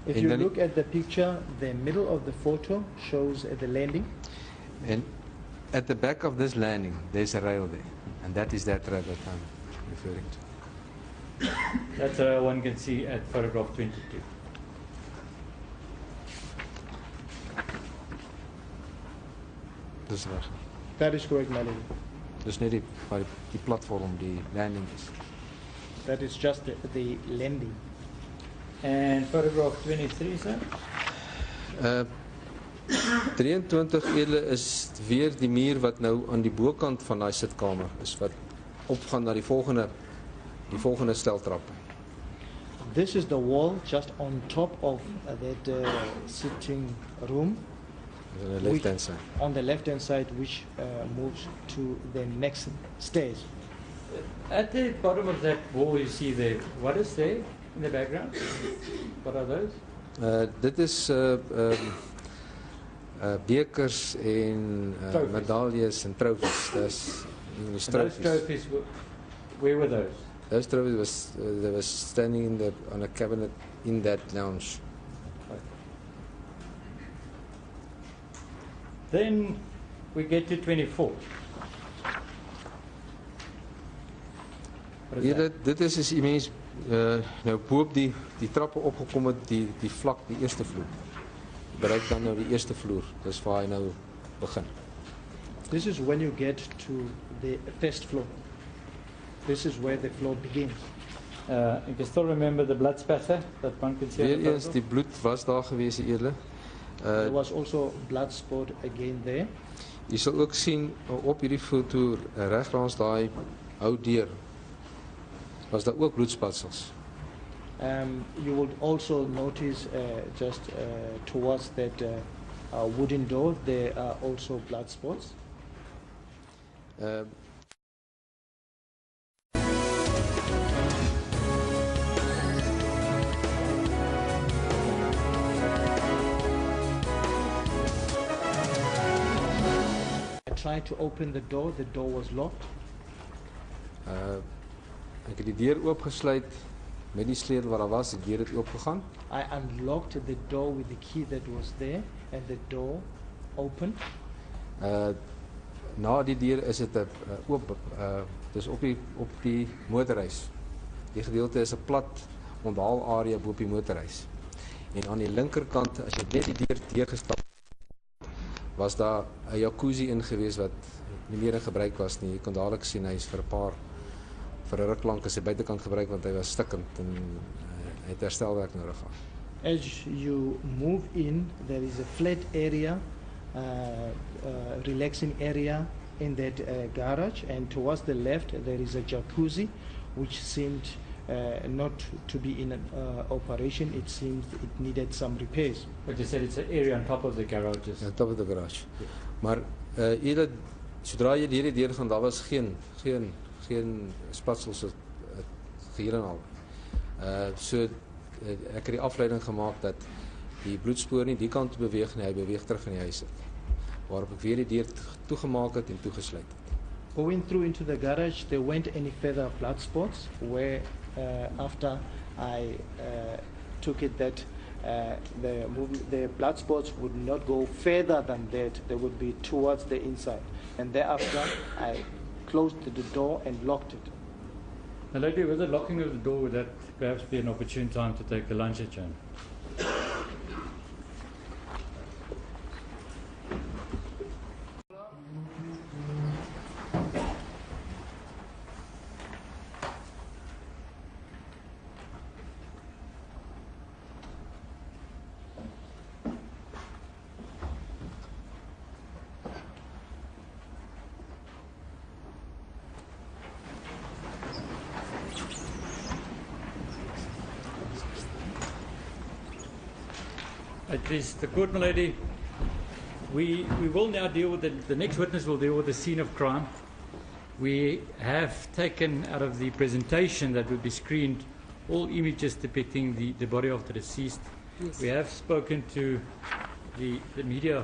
Speaker 3: If
Speaker 4: And
Speaker 3: you
Speaker 4: then-
Speaker 3: look at the picture, the middle of the photo shows the landing.
Speaker 4: And at the back of this landing, there's a rail there, and that is that rail that I'm referring to.
Speaker 1: That's what one can see at photograph 22.
Speaker 4: Dis reg.
Speaker 3: That is correct, my lady.
Speaker 4: Dis net waar die platform, die landing is.
Speaker 3: That is just the landing.
Speaker 1: And photograph 23, sir?
Speaker 4: 23 julle is weer die muur wat nou aan die bokant van daai sitkamer is wat opgaan na die volgende stel trappe.
Speaker 3: This is the wall just on top of that sitting room
Speaker 4: On the left hand side.
Speaker 3: on the left hand side, which moves to the next stairs.
Speaker 1: At the bottom of that wall you see there, what is there in the background? What are those?
Speaker 4: Dit is bekers en
Speaker 1: Trophies.
Speaker 4: medaljes en trofees. Dis
Speaker 1: And those
Speaker 4: trophies.
Speaker 1: trophies Where were those?
Speaker 4: Those trophies they were standing on a cabinet in that lounge.
Speaker 1: Then we get to 24. What is that?
Speaker 4: Dit is as jy mens nou bo op die trappe opgekom het, die vlak, die eerste vloer. Bereik dan nou die eerste vloer. Dis waar hy nou begin.
Speaker 3: This is when you get to the first floor. This is where the floor begins.
Speaker 1: You can still remember the blood spatter that one could see.
Speaker 4: Weer eens, die bloed was daar gewees, eerder.
Speaker 3: There was also blood spot again there.
Speaker 4: Jy sal ook sien op hierdie foto reg langs daai ou deur was daar ook bloedspatsels.
Speaker 3: You would also notice just towards that wooden door there are also blood spots. I tried to open the door was locked.
Speaker 4: Ek het die deur oopgesluit met die sleutel wat daar was, die deur het oopgegaan.
Speaker 3: I unlocked the door with the key that was there and the door opened.
Speaker 4: Na die deur is dit oop, dis op die motorhuis. Die gedeelte is 'n plat onthaalarea bo op die motorhuis. En aan die linkerkant, as jy net die deur deurgestap, was daar 'n jacuzzi in gewees wat nie meer in gebruik was nie. Jy kon dadelik sien hy is vir 'n ruk lank is hy buitekant gebruik want hy was stikkend en hy het herstelwerk nodig gehad.
Speaker 3: As you move in, there is a flat area, relaxing area in that garage, and towards the left there is a jacuzzi which seemed not to be in operation. It seems it needed some repairs.
Speaker 1: But you said it's an area on top of the garages.
Speaker 4: On top of the garage. Yeah. Maar sodra jy hierdie deur gaan, daar was geen spatsels geheel en al. So ek het die afleiding gemaak dat die bloedspoor nie die kant beweeg nie, hy beweeg terug in die huis uit. Waarop ek weer die deur toegemaak het en toegesluit het.
Speaker 3: Going through into the garage, there weren't any further blood spots, where after I took it that the blood spots would not go further than that, they would be towards the inside. And thereafter, I closed the door and locked it.
Speaker 1: Now, lady, with the locking of the door, would that perhaps be an opportune time to take the lunch at Jan? It is the court, my lady. We will now deal with the next witness will deal with the scene of crime. We have taken out of the presentation that would be screened all images depicting the body of the deceased. Yes. We have spoken to the media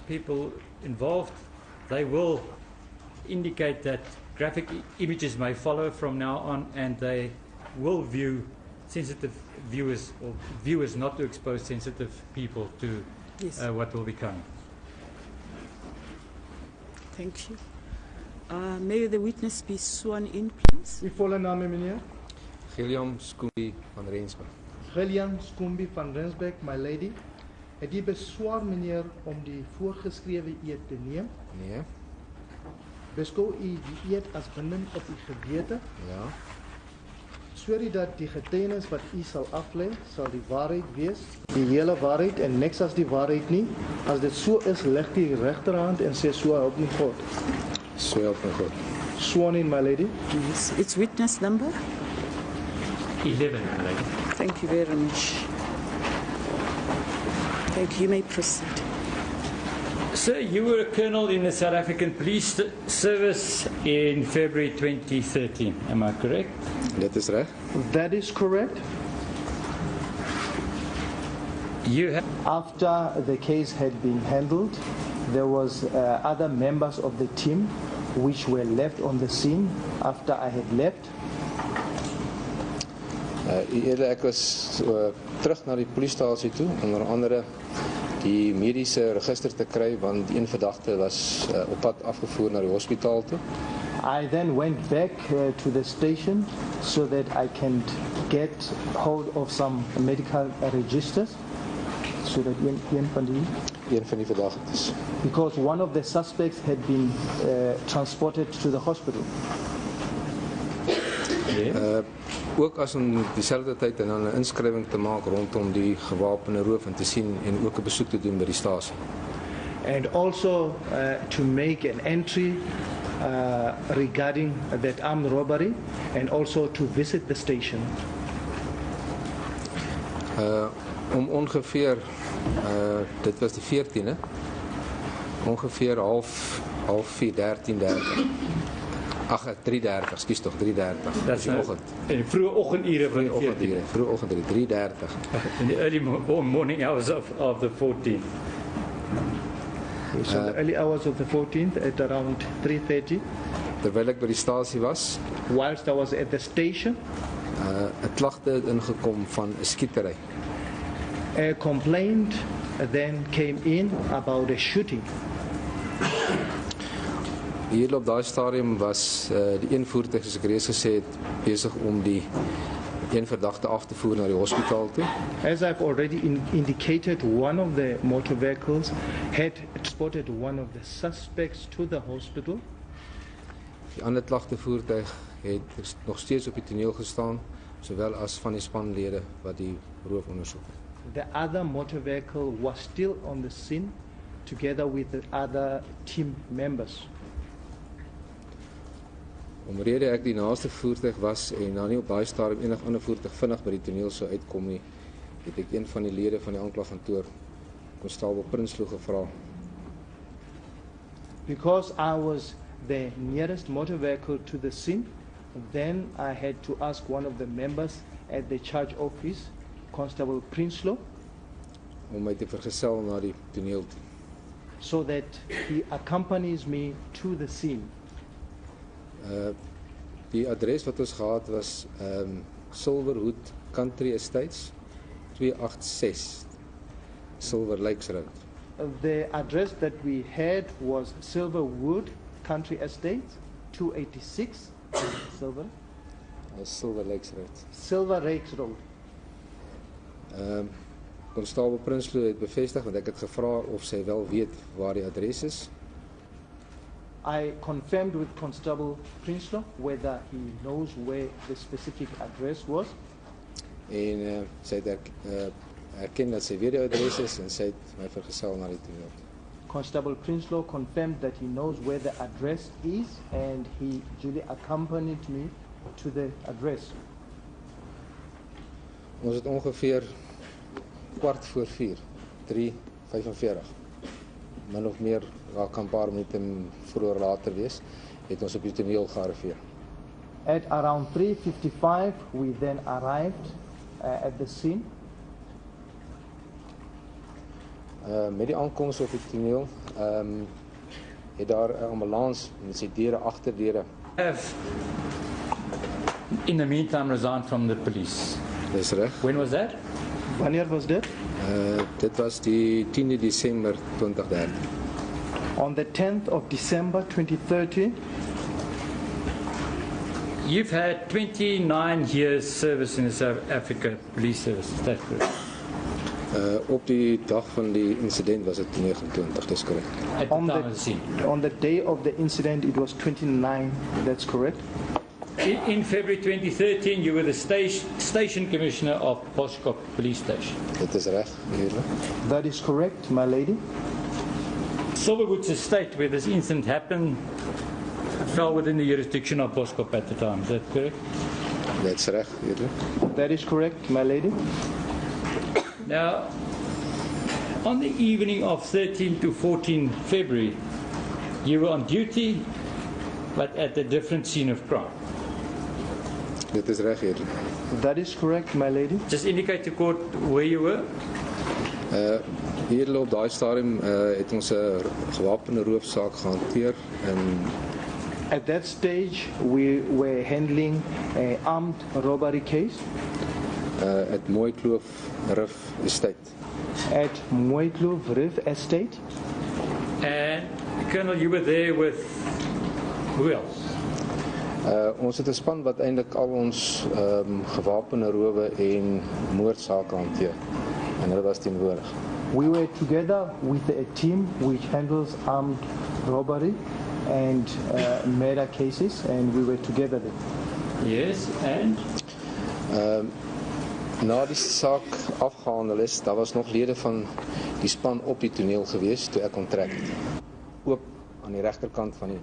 Speaker 1: people involved. They will indicate that graphic images may follow from now on, and they will view sensitive viewers not to expose sensitive people to yes. What will be coming.
Speaker 2: Thank you. May the witness be sworn in, please.
Speaker 3: Uw volle naam, meneer?
Speaker 4: Gilliam Skumbi van Rensburg.
Speaker 3: Gilliam Skumbi van Rensburg, my lady. Het u beswaar, meneer, om die voorgeschreven eed te nemen?
Speaker 4: Nee.
Speaker 3: Beskou u die eed as bindend op uw gewete?
Speaker 4: Ja.
Speaker 3: Sweer u dat die getuienis wat u sal aflê, sal die waarheid wees, die hele waarheid en niks as die waarheid nie. As dit so is, lig die regterhand en sê so help me God.
Speaker 4: So help me God.
Speaker 3: Sworn in, my lady.
Speaker 2: Yes. It's witness number
Speaker 1: 11, my lady.
Speaker 2: Thank you very much. Thank you. You may proceed.
Speaker 1: Sir, you were a colonel in the South African Police Service in February 2013. Am I correct?
Speaker 4: That is right.
Speaker 3: That is correct.
Speaker 1: You have
Speaker 3: After the case had been handled, there was other members of the team which were left on the scene after I had left.
Speaker 4: Eerder, ek was terug na die polisiestasie toe, onder andere die mediese register te kry, want die een verdagte was op pad afgevoer na die hospitaal toe.
Speaker 3: I then went back to the station so that I can get hold of some medical registers, so that een van die
Speaker 4: verdagtes.
Speaker 3: because one of the suspects had been transported to the hospital.
Speaker 4: Ook as om dieselfde tyd en dan 'n inskrywing te maak rondom die gewapende roof en te sien en ook 'n besoek te doen by die stasie.
Speaker 3: And also to make an entry regarding that armed robbery, and also to visit the station.
Speaker 4: Om ongeveer, dit was die 14e, ongeveer half 4, 13:30. Ag, 3:30, ekskuus tog, 3:30.
Speaker 1: That's
Speaker 4: die oggend.
Speaker 1: in the vroege oggendure van die 14th.
Speaker 4: Vroeg oggend 3:30.
Speaker 1: In the early morning hours of the 14th.
Speaker 3: So the early hours of the 14th at around 3:30,
Speaker 4: Terwyl ek by die stasie was,
Speaker 3: whilst I was at the station,
Speaker 4: 'n klagte het ingekom van 'n skietery.
Speaker 3: a complaint then came in about a shooting.
Speaker 4: Hier op daai stadium was die een voertuig, soos ek reeds gesê het, besig om die een verdagte af te voer na die hospitaal toe.
Speaker 3: As I've already indicated, one of the motor vehicles had spotted one of the suspects to the hospital.
Speaker 4: Die ander klagtevoertuig het nog steeds op die toneel gestaan, sowel as van die spanlede wat die roof ondersoek.
Speaker 3: The other motor vehicle was still on the scene together with the other team members.
Speaker 4: Omrede ek die naaste voertuig was en nou nie op daai stadium enig ander voertuig vinnig by die toneel sou uitkom nie, het ek een van die lede van die aanklagkantoor, konstabel Prinsloo, gevra.
Speaker 3: Because I was the nearest motor vehicle to the scene, then I had to ask one of the members at the charge office, Constable Prinsloo,
Speaker 4: om my te vergesel na die toneel toe.
Speaker 3: so that he accompanies me to the scene.
Speaker 4: Die adres wat ons gehad was Silverwood Country Estates 286 Silver Lakes Road.
Speaker 3: The address that we had was Silverwood Country Estate, 286
Speaker 4: Silver Lakes Road.
Speaker 3: Silver Lakes Road.
Speaker 4: Konstabel Prinsloo het bevestig, want ek het gevra of sy wel weet waar die adres is.
Speaker 3: I confirmed with Constable Prinsloo whether he knows where the specific address was.
Speaker 4: En sy het erken dat sy weet die adres is en sy het my vergesel na die toneel.
Speaker 3: Constable Prinsloo confirmed that he knows where the address is, and he duly accompanied me to the address.
Speaker 4: Ons het ongeveer 3:15, 3:45. Min of meer, daar kan 'n paar minute vroeër later wees, het ons op die toneel gearriveer.
Speaker 3: At around 3:55, we then arrived at the scene.
Speaker 4: Met die aankoms op die toneel, het daar 'n ambulans met sy deure agterdeure.
Speaker 1: Have in the meantime resigned from the police.
Speaker 4: Dis reg.
Speaker 1: When was that?
Speaker 3: Wanneer was dit?
Speaker 4: Dit was die 10de Desember 2013.
Speaker 3: On the 10th of December 2013,
Speaker 1: You've had 29 years service in the South Africa Police Service. Is that correct?
Speaker 4: Op die dag van die insident was dit 29, dis korrek.
Speaker 1: At the
Speaker 3: on
Speaker 1: time of the scene.
Speaker 3: on the day of the incident, it was 29. That's correct.
Speaker 1: In February 2013, you were the station commissioner of Boskop Police Station.
Speaker 4: Dit is reg, eerlik.
Speaker 3: That is correct, my lady.
Speaker 1: Silverwood's estate, where this incident happened, fell within the jurisdiction of Boskop at the time. Is that correct?
Speaker 4: Dit's reg, eerlik.
Speaker 3: That is correct, my lady.
Speaker 1: Now, on the evening of 13 to 14 February, you were on duty, but at a different scene of crime.
Speaker 4: Dit is reg, eerlik.
Speaker 3: That is correct, my lady.
Speaker 1: Just indicate to court where you were.
Speaker 4: Hier op daai stadium het ons 'n gewapende roofsaak gehanteer in
Speaker 3: At that stage, we were handling an armed robbery case
Speaker 4: at Mooikloof Rif Estate.
Speaker 3: at Mooikloof Reef Estate.
Speaker 1: And Colonel, you were there with who else?
Speaker 4: Ons het 'n span wat eintlik al ons gewapende rowe en moordsake hanteer. En hulle was teenwoordig.
Speaker 3: We were together with a team which handles armed robbery and murder cases, and we were together there.
Speaker 1: Yes, and
Speaker 4: Na die saak afgehandel is, daar was nog lede van die span op die toneel gewees toe ek onttrek het. Oop aan die regterkant van die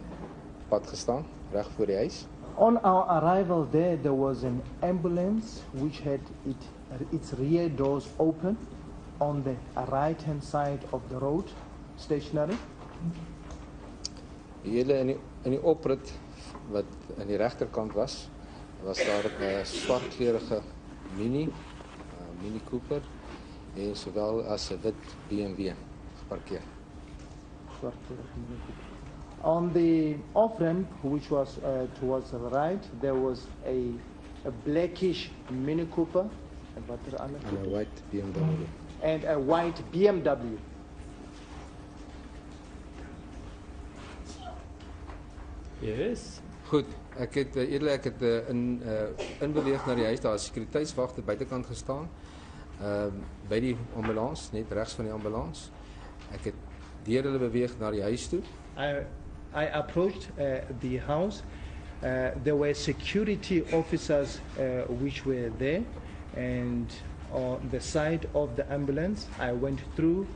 Speaker 4: pad gestaan, reg voor die huis.
Speaker 3: On our arrival there was an ambulance which had its rear doors open on the right-hand side of the road, stationary.
Speaker 4: Hele in die oprit wat aan die regterkant was daar 'n swartkleurige Mini Cooper en sowel as 'n wit BMW geparkeer.
Speaker 3: On the off-ramp, which was towards the right, there was a blackish Mini Cooper
Speaker 4: En 'n white BMW.
Speaker 3: and a white BMW.
Speaker 1: yes,
Speaker 4: Goed, ek het inbeweeg na die huis, daar is sekuriteitswagte buitekant gestaan. By die ambulans, net regs van die ambulans. Ek het deur hulle beweeg na die huis toe.
Speaker 3: I approached the house. There were security officers which were there, and on the side of the ambulance, I went through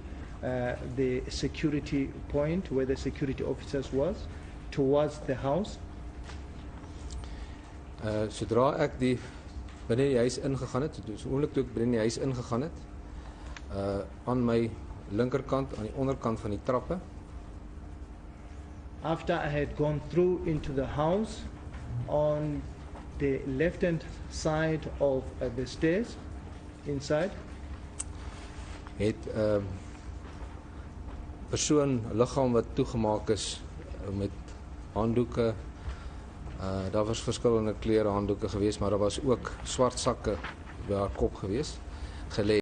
Speaker 3: the security point where the security officers was, towards the house.
Speaker 4: Sodra ek binne die huis ingegaan het, so oomblik toe ek binne die huis ingegaan het, aan my linkerkant, aan die onderkant van die trappe.
Speaker 3: After I had gone through into the house, on the left-hand side of the stairs, inside,
Speaker 4: Het persoon liggaam wat toegemaak is met handdoeke. Daar was verskillende kleure handdoeke geweest, maar daar was ook swart sakke by haar kop geweest, gelê.